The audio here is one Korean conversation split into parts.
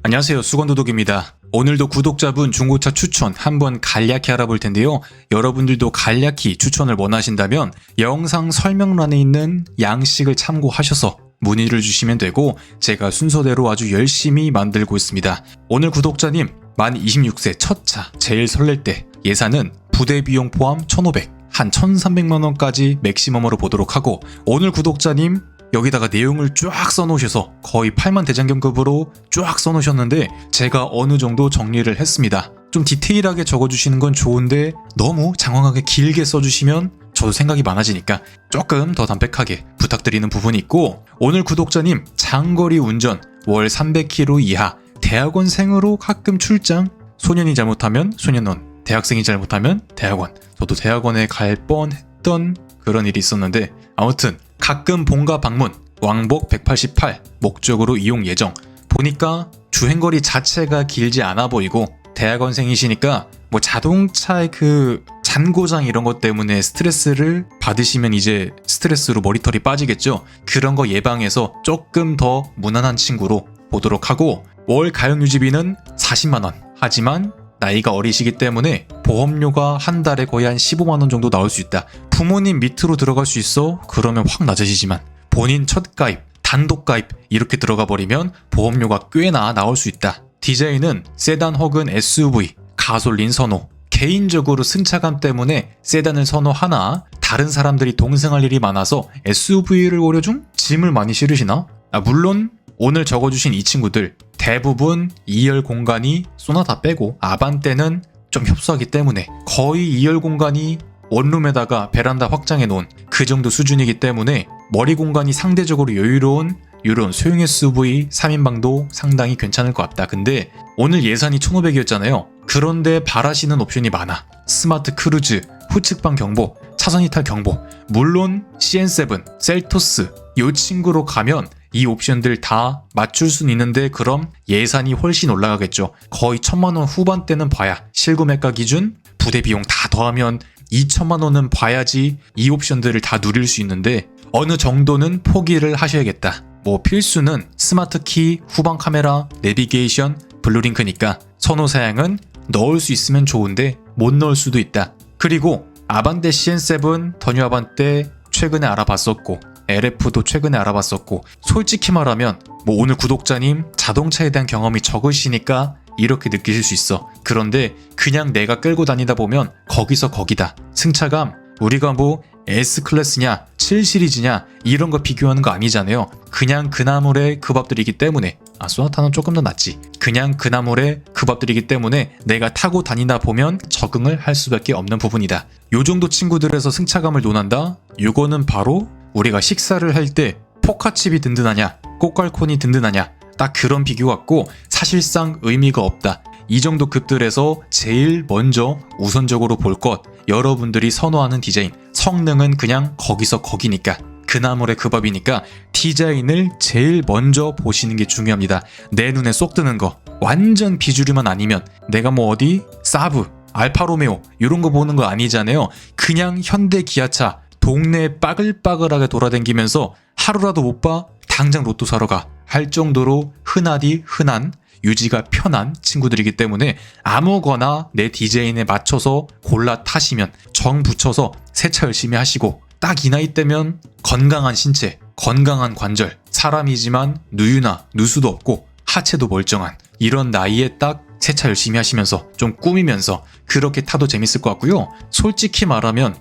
안녕하세요, 수건도독입니다. 오늘도 구독자분 중고차 추천 한번 간략히 알아볼 텐데요. 여러분들도 간략히 추천을 원하신다면 영상 설명란에 있는 양식을 참고하셔서 문의를 주시면 되고 제가 순서대로 아주 열심히 만들고 있습니다. 오늘 구독자님 만 26세 첫 차 제일 설렐 때 예산은 부대 비용 포함 1,500, 한 1,300만원까지 맥시멈으로 보도록 하고, 오늘 구독자님 여기다가 내용을 쫙 써놓으셔서 거의 8만 대장경급으로 쫙 써놓으셨는데 제가 어느 정도 정리를 했습니다. 좀 디테일하게 적어주시는 건 좋은데 너무 장황하게 길게 써주시면 저도 생각이 많아지니까 조금 더 담백하게 부탁드리는 부분이 있고, 오늘 구독자님 장거리 운전 월 300km 이하 대학원생으로 가끔 출장, 소년이 잘못하면 소년원, 대학생이 잘못하면 대학원, 저도 대학원에 갈 뻔했던 그런 일이 있었는데 아무튼 가끔 본가 방문, 왕복 188, 목적으로 이용 예정. 보니까 주행거리 자체가 길지 않아 보이고 대학원생이시니까 뭐 자동차의 그 잔고장 이런 것 때문에 스트레스를 받으시면 이제 스트레스로 머리털이 빠지겠죠. 그런 거 예방해서 조금 더 무난한 친구로 보도록 하고, 월 가용유지비는 40만원. 하지만 나이가 어리시기 때문에 보험료가 한 달에 거의 한 15만원 정도 나올 수 있다. 부모님 밑으로 들어갈 수 있어? 그러면 확 낮아지지만 본인 첫 가입, 단독 가입 이렇게 들어가 버리면 보험료가 꽤나 나올 수 있다. 디자인은 세단 혹은 SUV, 가솔린 선호. 개인적으로 승차감 때문에 세단을 선호하나 다른 사람들이 동승할 일이 많아서 SUV를 고려 중? 짐을 많이 실으시나? 물론 오늘 적어주신 이 친구들 대부분 2열 공간이 소나타 빼고 아반떼는 좀 협소하기 때문에 거의 2열 공간이 원룸에다가 베란다 확장해 놓은 그 정도 수준이기 때문에 머리 공간이 상대적으로 여유로운 이런 소형 SUV 3인방도 상당히 괜찮을 것 같다. 근데 오늘 예산이 1,500이었잖아요. 그런데 바라시는 옵션이 많아. 스마트 크루즈, 후측방 경보, 차선 이탈 경보, 물론 CN7, 셀토스 이 친구로 가면 이 옵션들 다 맞출 수는 있는데 그럼 예산이 훨씬 올라가겠죠. 거의 1,000만원 후반대는 봐야, 실구매가 기준 부대 비용 다 더하면 2,000만원은 봐야지 이 옵션들을 다 누릴 수 있는데 어느 정도는 포기를 하셔야겠다. 뭐 필수는 스마트 키, 후방 카메라, 내비게이션, 블루링크니까 선호 사양은 넣을 수 있으면 좋은데 못 넣을 수도 있다. 그리고 아반떼 CN7, 더뉴 아반떼 최근에 알아봤었고 LF도 최근에 알아봤었고, 솔직히 말하면 뭐 오늘 구독자님 자동차에 대한 경험이 적으시니까 이렇게 느끼실 수 있어. 그런데 그냥 내가 끌고 다니다 보면 거기서 거기다. 승차감 우리가 뭐 S클래스냐 7시리즈냐 이런 거 비교하는 거 아니잖아요. 그냥 그 나물에 그 밥들이기 때문에, 소나타는 조금 더 낫지. 그냥 그 나물에 그 밥들이기 때문에 내가 타고 다니다 보면 적응을 할 수밖에 없는 부분이다. 요 정도 친구들에서 승차감을 논한다? 요거는 바로 우리가 식사를 할 때 포카칩이 든든하냐 꽃갈콘이 든든하냐 딱 그런 비교 같고 사실상 의미가 없다. 이 정도 급들에서 제일 먼저 우선적으로 볼 것, 여러분들이 선호하는 디자인, 성능은 그냥 거기서 거기니까 그 나물의 그 밥이니까 디자인을 제일 먼저 보시는 게 중요합니다. 내 눈에 쏙 드는 거, 완전 비주류만 아니면 내가 뭐 어디 사브, 알파로메오 이런 거 보는 거 아니잖아요. 그냥 현대 기아차 동네에 빠글빠글하게 돌아다니면서 하루라도 못 봐? 당장 로또 사러 가 할 정도로 흔하디 흔한, 유지가 편한 친구들이기 때문에 아무거나 내 디자인에 맞춰서 골라 타시면 정 붙여서 세차 열심히 하시고, 딱 이 나이 때면 건강한 신체, 건강한 관절, 사람이지만 누유나 누수도 없고 하체도 멀쩡한 이런 나이에 딱 세차 열심히 하시면서 좀 꾸미면서 그렇게 타도 재밌을 것 같고요. 솔직히 말하면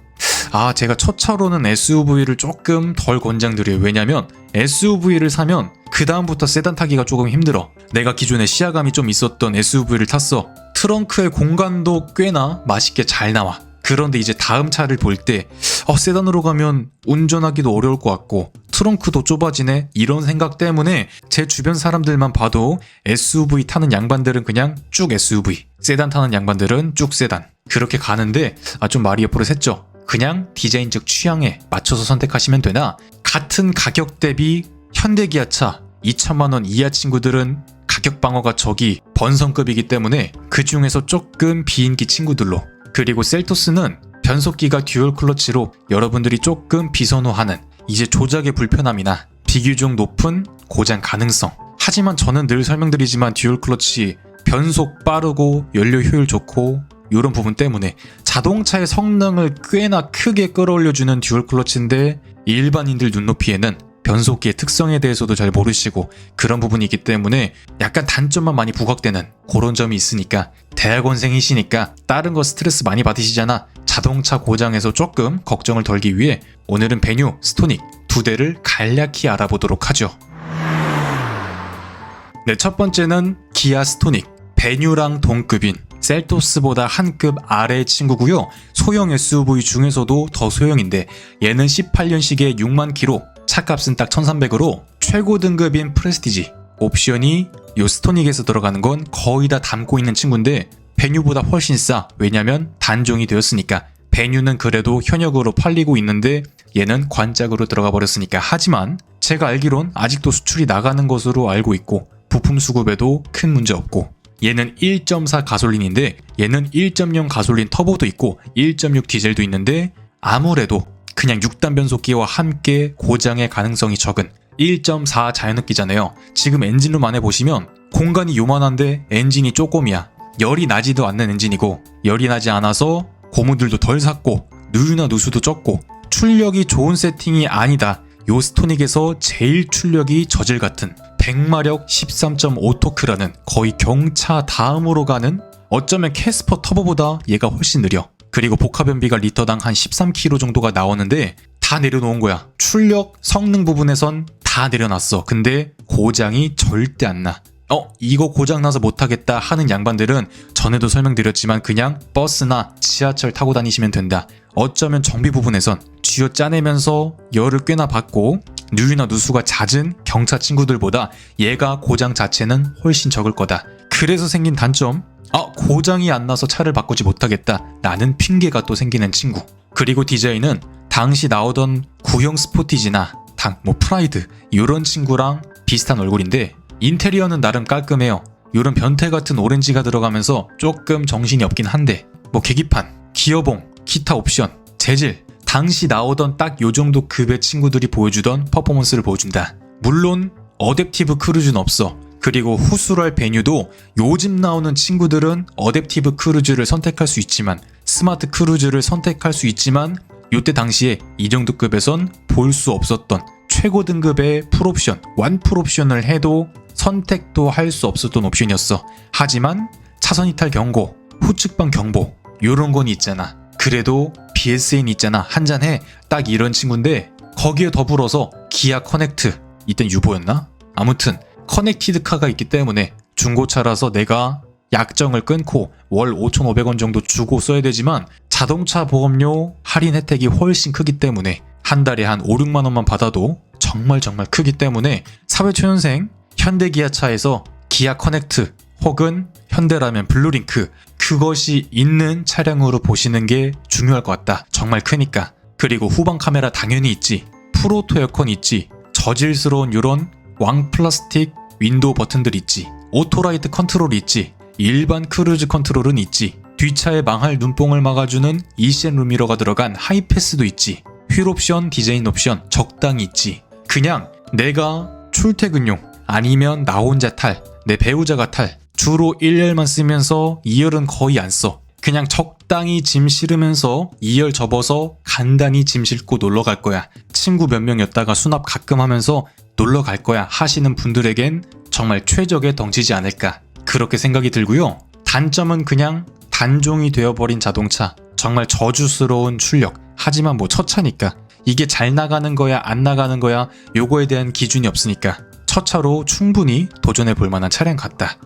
제가 첫 차로는 SUV를 조금 덜 권장드려요. 왜냐면 SUV를 사면 그 다음부터 세단 타기가 조금 힘들어. 내가 기존에 시야감이 좀 있었던 SUV를 탔어. 트렁크의 공간도 꽤나 맛있게 잘 나와. 그런데 이제 다음 차를 볼 때 세단으로 가면 운전하기도 어려울 것 같고 트렁크도 좁아지네 이런 생각 때문에 제 주변 사람들만 봐도 SUV 타는 양반들은 그냥 쭉 SUV, 세단 타는 양반들은 쭉 세단, 그렇게 가는데 좀 말이 옆으로 샜죠. 그냥 디자인적 취향에 맞춰서 선택하시면 되나, 같은 가격 대비 현대기아차 2,000만원 이하 친구들은 가격 방어가 저기 번성급이기 때문에 그 중에서 조금 비인기 친구들로, 그리고 셀토스는 변속기가 듀얼 클러치로 여러분들이 조금 비선호하는 이제 조작의 불편함이나 비교적 높은 고장 가능성, 하지만 저는 늘 설명드리지만 듀얼 클러치 변속 빠르고 연료 효율 좋고 이런 부분 때문에 자동차의 성능을 꽤나 크게 끌어올려주는 듀얼 클러치인데 일반인들 눈높이에는 변속기의 특성에 대해서도 잘 모르시고 그런 부분이 있기 때문에 약간 단점만 많이 부각되는 그런 점이 있으니까 대학원생이시니까 다른 거 스트레스 많이 받으시잖아. 자동차 고장에서 조금 걱정을 덜기 위해 오늘은 베뉴, 스토닉 두 대를 간략히 알아보도록 하죠. 네, 첫 번째는 기아 스토닉. 베뉴랑 동급인 셀토스보다 한 급 아래 친구고요. 소형 SUV 중에서도 더 소형인데 얘는 18년식에 6만 킬로, 차값은 딱 1300으로 최고 등급인 프레스티지. 옵션이 요 스토닉에서 들어가는 건 거의 다 담고 있는 친구인데 베뉴보다 훨씬 싸. 왜냐면 단종이 되었으니까. 베뉴는 그래도 현역으로 팔리고 있는데 얘는 관짝으로 들어가 버렸으니까. 하지만 제가 알기론 아직도 수출이 나가는 것으로 알고 있고 부품 수급에도 큰 문제 없고 얘는 1.4 가솔린인데 얘는 1.0 가솔린 터보도 있고 1.6 디젤도 있는데 아무래도 그냥 6단 변속기와 함께 고장의 가능성이 적은 1.4 자연흡기잖아요. 지금 엔진룸 안에 보시면 공간이 요만한데 엔진이 쪼꼬미야. 열이 나지도 않는 엔진이고 열이 나지 않아서 고무들도 덜 샀고 누유나 누수도 적고 출력이 좋은 세팅이 아니다. 요 스토닉에서 제일 출력이 저질 같은 100마력 13.5토크라는 거의 경차 다음으로 가는 어쩌면 캐스퍼 터보보다 얘가 훨씬 느려. 그리고 복합연비가 리터당 한 13km 정도가 나오는데 다 내려놓은 거야. 출력, 성능 부분에선 다 내려놨어. 근데 고장이 절대 안 나. 이거 고장나서 못하겠다 하는 양반들은 전에도 설명드렸지만 그냥 버스나 지하철 타고 다니시면 된다. 어쩌면 정비 부분에선 쥐어 짜내면서 열을 꽤나 받고 누유나 누수가 잦은 경차 친구들보다 얘가 고장 자체는 훨씬 적을 거다. 그래서 생긴 단점, 고장이 안 나서 차를 바꾸지 못하겠다 라는 핑계가 또 생기는 친구. 그리고 디자인은 당시 나오던 구형 스포티지나 프라이드 이런 친구랑 비슷한 얼굴인데 인테리어는 나름 깔끔해요. 요런 변태 같은 오렌지가 들어가면서 조금 정신이 없긴 한데 계기판, 기어봉, 기타 옵션, 재질 당시 나오던 딱 요정도 급의 친구들이 보여주던 퍼포먼스를 보여준다. 물론 어댑티브 크루즈는 없어. 그리고 후술할 베뉴도 요즘 나오는 친구들은 어댑티브 크루즈를 선택할 수 있지만 스마트 크루즈를 선택할 수 있지만 요때 당시에 이 정도 급에선 볼 수 없었던 최고 등급의 풀옵션, 완풀옵션을 해도 선택도 할 수 없었던 옵션이었어. 하지만 차선 이탈 경고, 후측방 경보 요런 건 있잖아. 그래도 BSN 있잖아. 한잔해. 딱 이런 친구인데 거기에 더불어서 기아 커넥트, 이땐 유보였나? 아무튼 커넥티드 카가 있기 때문에 중고차라서 내가 약정을 끊고 월 5,500원 정도 주고 써야 되지만 자동차 보험료 할인 혜택이 훨씬 크기 때문에 한 달에 한 5, 6만 원만 받아도 정말 크기 때문에 사회초년생 현대기아차에서 기아 커넥트 혹은 현대라면 블루링크 그것이 있는 차량으로 보시는 게 중요할 것 같다. 정말 크니까. 그리고 후방 카메라 당연히 있지. 프로토 에어컨 있지. 저질스러운 요런 왕 플라스틱 윈도우 버튼들 있지. 오토라이트 컨트롤 있지. 일반 크루즈 컨트롤은 있지. 뒷차에 망할 눈뽕을 막아주는 ECN 룸미러가 들어간 하이패스도 있지. 휠 옵션, 디자인 옵션 적당히 있지. 그냥 내가 출퇴근용 아니면 나 혼자 탈, 내 배우자가 탈 주로 1열만 쓰면서 2열은 거의 안 써. 그냥 적당히 짐 실으면서 2열 접어서 간단히 짐 싣고 놀러 갈 거야. 친구 몇 명이었다가 수납 가끔 하면서 놀러 갈 거야 하시는 분들에겐 정말 최적의 덩치지 않을까 그렇게 생각이 들고요. 단점은 그냥 단종이 되어버린 자동차, 정말 저주스러운 출력. 하지만 첫 차니까 이게 잘 나가는 거야 안 나가는 거야 요거에 대한 기준이 없으니까 첫 차로 충분히 도전해 볼 만한 차량 같다.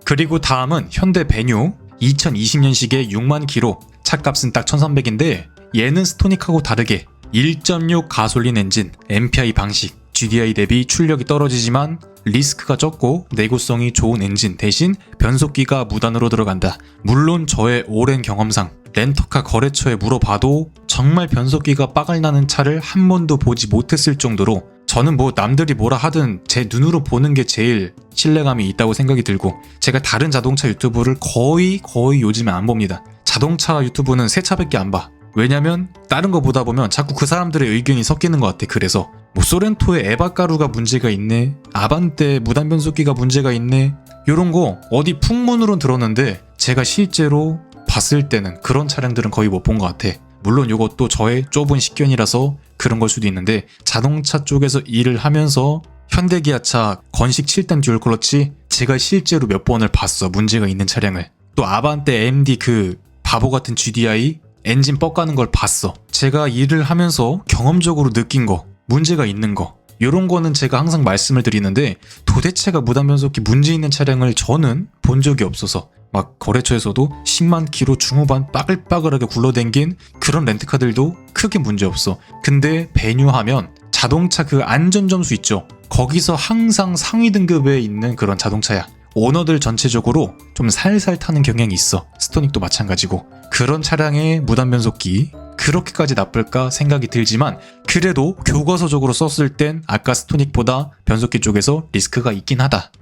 그리고 다음은 현대 베뉴 2020년식의 6만 킬로, 차값은 딱 1300인데 얘는 스토닉하고 다르게 1.6 가솔린 엔진, MPI 방식, GDI 대비 출력이 떨어지지만 리스크가 적고 내구성이 좋은 엔진 대신 변속기가 무단으로 들어간다. 물론 저의 오랜 경험상 렌터카 거래처에 물어봐도 정말 변속기가 빠갈 나는 차를 한 번도 보지 못했을 정도로 저는 남들이 뭐라 하든 제 눈으로 보는 게 제일 신뢰감이 있다고 생각이 들고 제가 다른 자동차 유튜브를 거의 요즘에 안 봅니다. 자동차 유튜브는 새 차밖에 안 봐. 왜냐면 다른 거 보다 보면 자꾸 그 사람들의 의견이 섞이는 것 같아. 그래서 뭐 소렌토의 에바가루가 문제가 있네, 아반떼 무단 변속기가 문제가 있네, 요런 거 어디 풍문으론 들었는데 제가 실제로 봤을 때는 그런 차량들은 거의 못 본 것 같아. 물론 이것도 저의 좁은 식견이라서 그런 걸 수도 있는데, 자동차 쪽에서 일을 하면서 현대기아차 건식 7단 듀얼 클러치 제가 실제로 몇 번을 봤어, 문제가 있는 차량을. 또 아반떼 AMD 그 바보 같은 GDI 엔진 뻑가는 걸 봤어. 제가 일을 하면서 경험적으로 느낀 거, 문제가 있는 거, 요런 거는 제가 항상 말씀을 드리는데, 도대체가 무단 변속기 문제 있는 차량을 저는 본 적이 없어서, 막 거래처에서도 10만 킬로 중후반 빠글빠글하게 굴러댕긴 그런 렌트카들도 크게 문제 없어. 근데 배뉴하면 자동차 그 안전점수 있죠, 거기서 항상 상위 등급에 있는 그런 자동차야. 오너들 전체적으로 좀 살살 타는 경향이 있어. 스토닉도 마찬가지고. 그런 차량의 무단 변속기 그렇게까지 나쁠까 생각이 들지만, 그래도 교과서적으로 썼을 땐 아까 스토닉보다 변속기 쪽에서 리스크가 있긴 하다.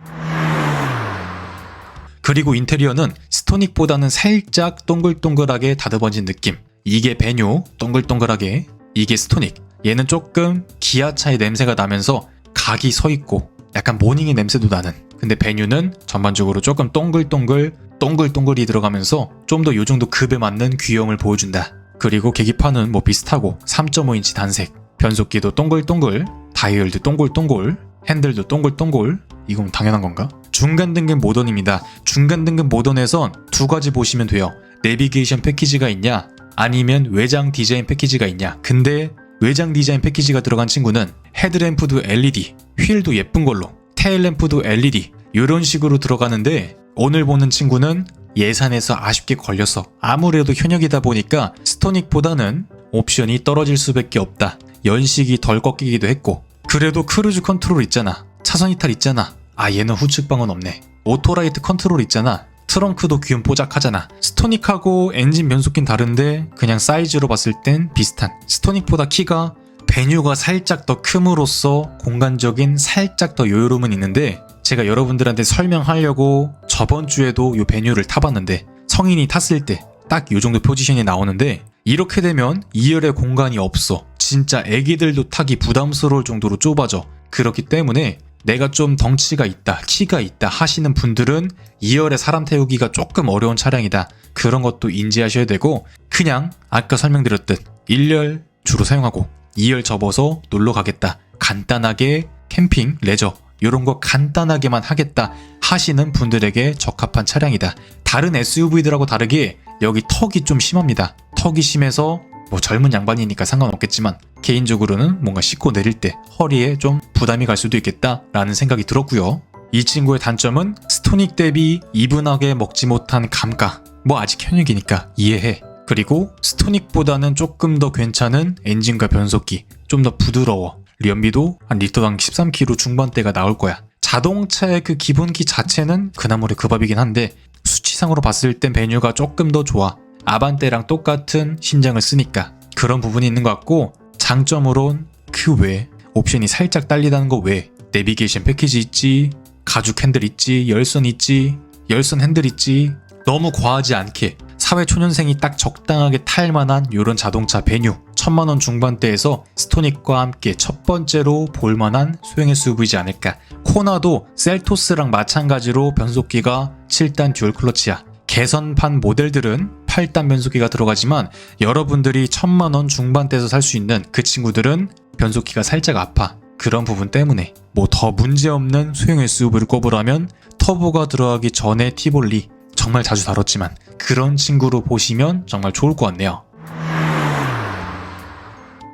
그리고 인테리어는 스토닉보다는 살짝 동글동글하게 다듬어진 느낌. 이게 배뉴 동글동글하게, 이게 스토닉. 얘는 조금 기아차의 냄새가 나면서 각이 서 있고 약간 모닝의 냄새도 나는. 근데 배뉴는 전반적으로 조금 동글동글이 들어가면서 좀 더 요정도 급에 맞는 귀여움을 보여준다. 그리고 계기판은 뭐 비슷하고 3.5인치 단색, 변속기도 동글동글, 다이얼도 동글동글, 핸들도 동글동글. 이건 당연한 건가? 중간 등급 모던입니다. 중간 등급 모던에선 두 가지 보시면 돼요. 내비게이션 패키지가 있냐, 아니면 외장 디자인 패키지가 있냐. 근데 외장 디자인 패키지가 들어간 친구는 헤드램프도 LED, 휠도 예쁜 걸로, 테일램프도 LED, 이런 식으로 들어가는데, 오늘 보는 친구는 예산에서 아쉽게 걸려서, 아무래도 현역이다 보니까 스토닉보다는 옵션이 떨어질 수밖에 없다. 연식이 덜 꺾이기도 했고, 그래도 크루즈 컨트롤 있잖아, 차선 이탈 있잖아, 아 얘는 후측방은 없네, 오토라이트 컨트롤 있잖아, 트렁크도 귀염 뽀짝하잖아. 스토닉하고 엔진 변속기는 다른데 그냥 사이즈로 봤을 땐 비슷한. 스토닉보다 키가, 배뉴가 살짝 더 큼으로써 공간적인 살짝 더 여유로움은 있는데, 제가 여러분들한테 설명하려고 저번 주에도 요 배뉴를 타봤는데, 성인이 탔을 때 딱 요 정도 포지션이 나오는데, 이렇게 되면 2열에 공간이 없어. 진짜 애기들도 타기 부담스러울 정도로 좁아져. 그렇기 때문에 내가 좀 덩치가 있다, 키가 있다 하시는 분들은 2열에 사람 태우기가 조금 어려운 차량이다. 그런 것도 인지하셔야 되고, 그냥 아까 설명드렸듯 1열 주로 사용하고 2열 접어서 놀러 가겠다, 간단하게 캠핑, 레저 이런 거 간단하게만 하겠다 하시는 분들에게 적합한 차량이다. 다른 SUV들하고 다르게 여기 턱이 좀 심합니다. 턱이 심해서 뭐 젊은 양반이니까 상관없겠지만, 개인적으로는 뭔가 싣고 내릴 때 허리에 좀 부담이 갈 수도 있겠다라는 생각이 들었고요. 이 친구의 단점은 스토닉 대비 이분하게 먹지 못한 감가. 뭐 아직 현역이니까 이해해. 그리고 스토닉보다는 조금 더 괜찮은 엔진과 변속기, 좀 더 부드러워. 연비도 한 리터당 13km 중반대가 나올 거야. 자동차의 그 기본기 자체는 그나물의 그 밥이긴 한데, 수치상으로 봤을 땐 배뉴가 조금 더 좋아. 아반떼랑 똑같은 신장을 쓰니까 그런 부분이 있는 것 같고, 장점으론 그 외 옵션이 살짝 딸리다는 거 외, 내비게이션 패키지 있지, 가죽 핸들 있지, 열선 있지, 열선 핸들 있지, 너무 과하지 않게 사회초년생이 딱 적당하게 탈만한 요런 자동차 배뉴, 1000만원 중반대에서 스토닉과 함께 첫 번째로 볼만한 소형 SUV이지 않을까. 코나도 셀토스랑 마찬가지로 변속기가 7단 듀얼 클러치야. 개선판 모델들은 8단 변속기가 들어가지만, 여러분들이 1000만원 중반대에서 살 수 있는 그 친구들은 변속기가 살짝 아파. 그런 부분 때문에 뭐 더 문제없는 소형 SUV를 꼽으라면 터보가 들어가기 전에 티볼리, 정말 자주 다뤘지만 그런 친구로 보시면 정말 좋을 것 같네요.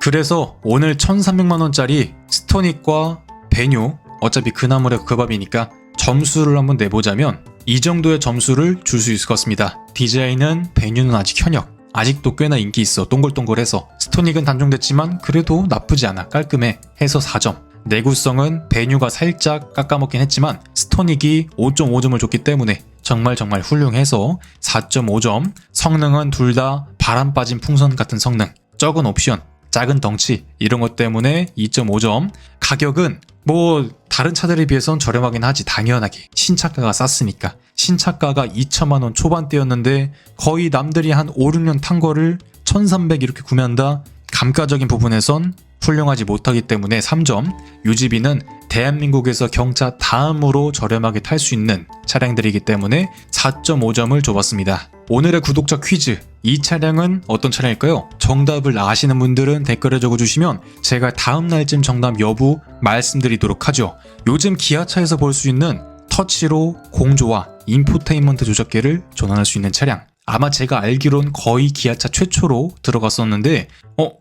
그래서 오늘 1300만원짜리 스토닉과 배뉴, 어차피 그나물의 그 밥이니까 점수를 한번 내보자면 이 정도의 점수를 줄 수 있을 것 같습니다. 디자인은 배뉴는 아직 현역, 아직도 꽤나 인기 있어. 동글동글해서. 스토닉은 단종됐지만 그래도 나쁘지 않아, 깔끔해 해서 4점. 내구성은 배뉴가 살짝 깎아먹긴 했지만 스토닉이 5.5점을 줬기 때문에 정말 훌륭해서 4.5점. 성능은 둘 다 바람 빠진 풍선 같은 성능, 적은 옵션, 작은 덩치 이런 것 때문에 2.5점. 가격은 뭐 다른 차들에 비해선 저렴하긴 하지, 당연하게. 신차가가 쌌으니까. 신차가가 2천만 원 초반대였는데 거의 남들이 한 5, 6년 탄 거를 1,300 이렇게 구매한다? 감가적인 부분에선 훌륭하지 못하기 때문에 3점. 유지비는 대한민국에서 경차 다음으로 저렴하게 탈 수 있는 차량들이기 때문에 4.5점을 줘봤습니다. 오늘의 구독자 퀴즈, 이 차량은 어떤 차량일까요? 정답을 아시는 분들은 댓글에 적어주시면 제가 다음 날쯤 정답 여부 말씀드리도록 하죠. 요즘 기아차에서 볼 수 있는 터치로 공조와 인포테인먼트 조작계를 전환할 수 있는 차량. 아마 제가 알기론 거의 기아차 최초로 들어갔었는데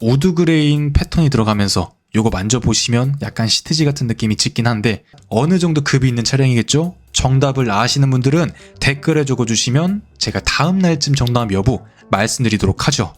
우드 그레인 패턴이 들어가면서 요거 만져보시면 약간 시트지 같은 느낌이 짙긴 한데 어느 정도 급이 있는 차량이겠죠? 정답을 아시는 분들은 댓글에 적어주시면 제가 다음 날쯤 정답 여부 말씀드리도록 하죠.